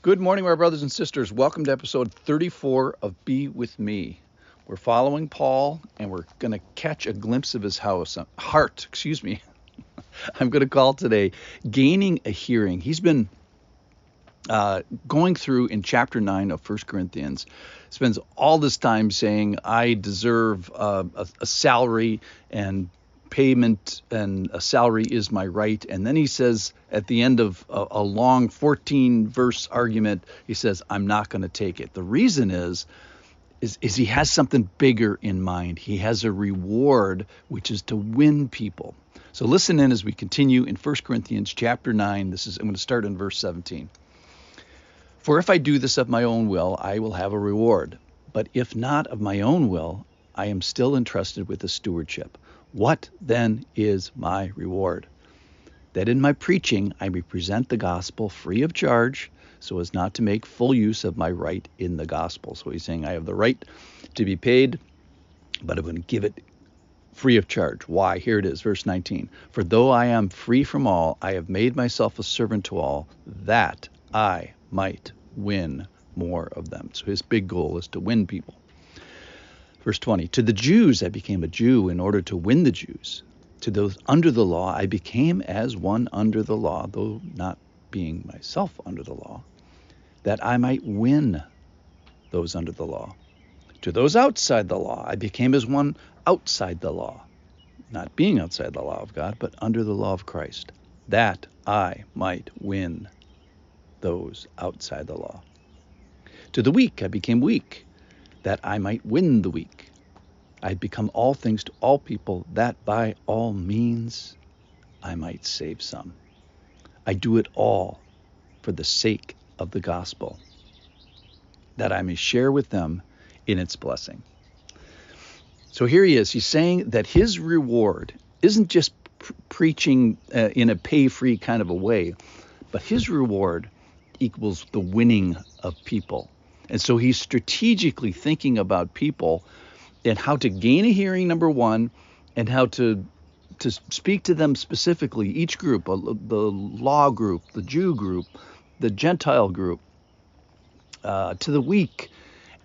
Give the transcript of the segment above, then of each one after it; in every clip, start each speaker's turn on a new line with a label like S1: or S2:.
S1: Good morning, my brothers and sisters. Welcome to episode 34 of Be With Me. We're following Paul, and we're going to catch a glimpse of his heart. I'm going to call today Gaining a Hearing. He's been going through in chapter 9 of 1 Corinthians, spends all this time saying, I deserve a salary and payment, and a salary is my right. And then he says at the end of a long 14-verse argument, he says, I'm not going to take it. The reason is he has something bigger in mind. He has a reward, which is to win people. So listen in as we continue in 1 Corinthians chapter 9. I'm going to start in verse 17. For if I do this of my own will, I will have a reward. But if not of my own will, I am still entrusted with a stewardship. What then is my reward? That in my preaching I may present the gospel free of charge, so as not to make full use of my right in the gospel. So he's saying I have the right to be paid, but I'm going to give it free of charge. Why? Here it is, verse 19. For though I am free from all, I have made myself a servant to all, that I might win more of them. So his big goal is to win people. Verse 20, to the Jews I became a Jew in order to win the Jews. To those under the law I became as one under the law, though not being myself under the law, that I might win those under the law. To those outside the law I became as one outside the law, not being outside the law of God, but under the law of Christ, that I might win those outside the law. To the weak I became weak, that I might win the weak. I had become all things to all people, that by all means I might save some. I do it all for the sake of the gospel, that I may share with them in its blessing. So here he is. He's saying that his reward isn't just preaching in a pay-free kind of a way, but his reward equals the winning of people. And so he's strategically thinking about people and how to gain a hearing, number one, and how to speak to them specifically, each group, the law group, the Jew group, the Gentile group, to the weak.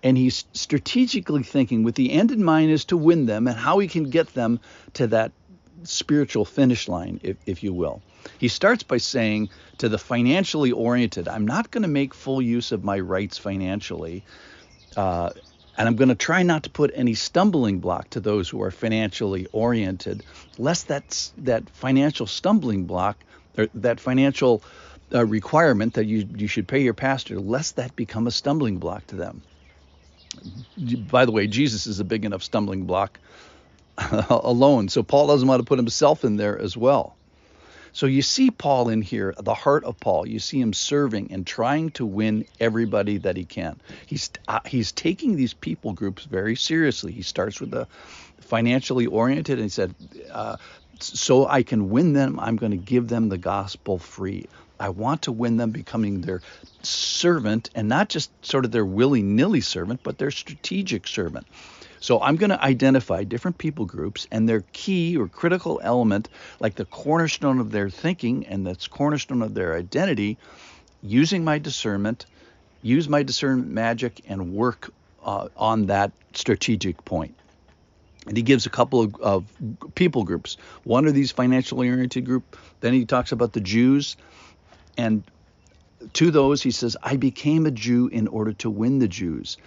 S1: And he's strategically thinking with the end in mind is to win them and how he can get them to that spiritual finish line, if you will. He starts by saying to the financially oriented, I'm not going to make full use of my rights financially, and I'm going to try not to put any stumbling block to those who are financially oriented, lest that financial stumbling block, or that financial requirement that you should pay your pastor, lest that become a stumbling block to them. By the way, Jesus is a big enough stumbling block alone, so Paul doesn't want to put himself in there as well. So you see Paul in here, the heart of Paul. You see him serving and trying to win everybody that he can. He's taking these people groups very seriously. He starts with the financially oriented, and he said, so I can win them, I'm going to give them the gospel free. I want to win them becoming their servant, and not just sort of their willy-nilly servant, but their strategic servant. So I'm going to identify different people groups and their key or critical element, like the cornerstone of their thinking and that's cornerstone of their identity, using my discernment, use my discernment magic, and work on that strategic point. And he gives a couple of people groups. One are these financially oriented group. Then he talks about the Jews. And to those, he says, I became a Jew in order to win the Jews.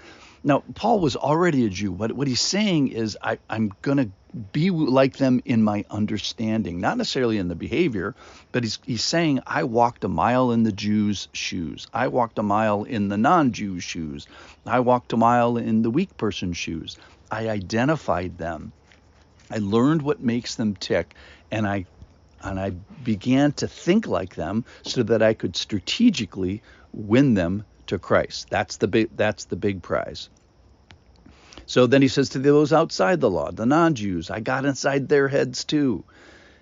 S1: Now, Paul was already a Jew. What he's saying is I'm going to be like them in my understanding, not necessarily in the behavior, but he's saying I walked a mile in the Jews' shoes. I walked a mile in the non-Jews' shoes. I walked a mile in the weak person's shoes. I identified them. I learned what makes them tick, and I began to think like them so that I could strategically win them to Christ. That's the big prize. So then he says to those outside the law, the non-Jews, I got inside their heads too,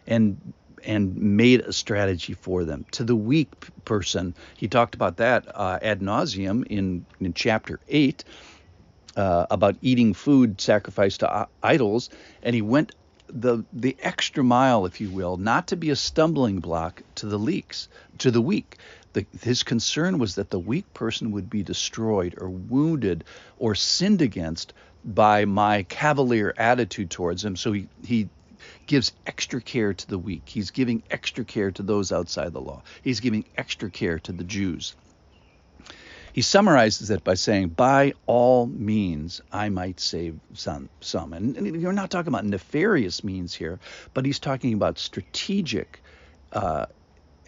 S1: and made a strategy for them. To the weak person, he talked about that ad nauseum in chapter 8 about eating food sacrificed to idols, and he went the extra mile, if you will, not to be a stumbling block to the weak, His concern was that the weak person would be destroyed or wounded or sinned against by my cavalier attitude towards him. So he gives extra care to the weak. He's giving extra care to those outside the law. He's giving extra care to the Jews. He summarizes it by saying, by all means, I might save some. And you're not talking about nefarious means here, but he's talking about strategic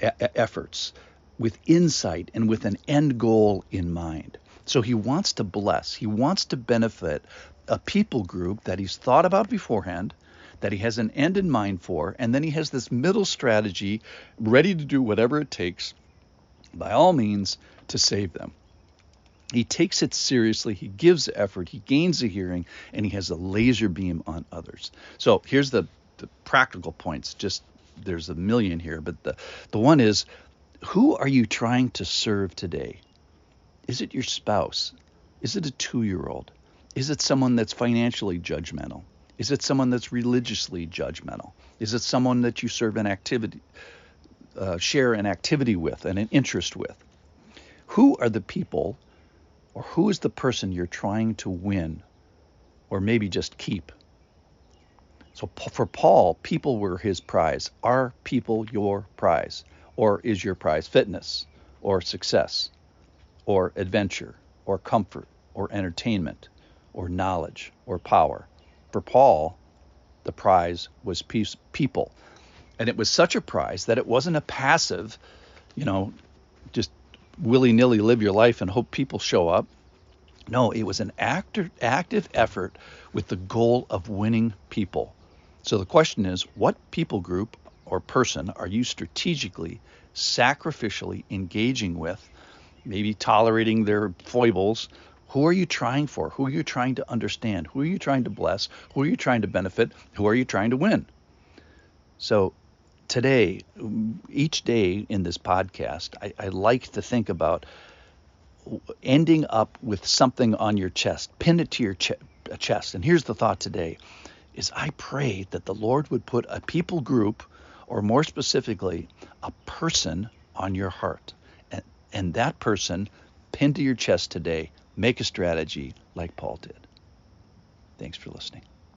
S1: efforts with insight and with an end goal in mind. So he wants to bless. He wants to benefit a people group that he's thought about beforehand, that he has an end in mind for, and then he has this middle strategy ready to do whatever it takes, by all means, to save them. He takes it seriously, he gives effort, he gains a hearing, and he has a laser beam on others. So here's the practical points. Just there's a million here, but the one is, who are you trying to serve today? Is it your spouse? Is it a 2-year-old? Is it someone that's financially judgmental? Is it someone that's religiously judgmental? Is it someone that you serve an activity, share an activity with and an interest with? Who are the people, or who is the person you're trying to win, or maybe just keep? So for Paul, people were his prize. Are people your prize? Or is your prize fitness, or success, or adventure, or comfort, or entertainment, or knowledge, or power? For Paul, the prize was people. And it was such a prize that it wasn't a passive, just willy-nilly live your life and hope people show up. No, it was an active effort with the goal of winning people. So the question is, what people group or person are you strategically, sacrificially engaging with, maybe tolerating their foibles? Who are you trying for? Who are you trying to understand? Who are you trying to bless? Who are you trying to benefit? Who are you trying to win? So today, each day in this podcast, I like to think about ending up with something on your chest. Pin it to your chest. And here's the thought today, is I pray that the Lord would put a people group, or more specifically, a person on your heart. And that person, pinned to your chest today, make a strategy like Paul did. Thanks for listening.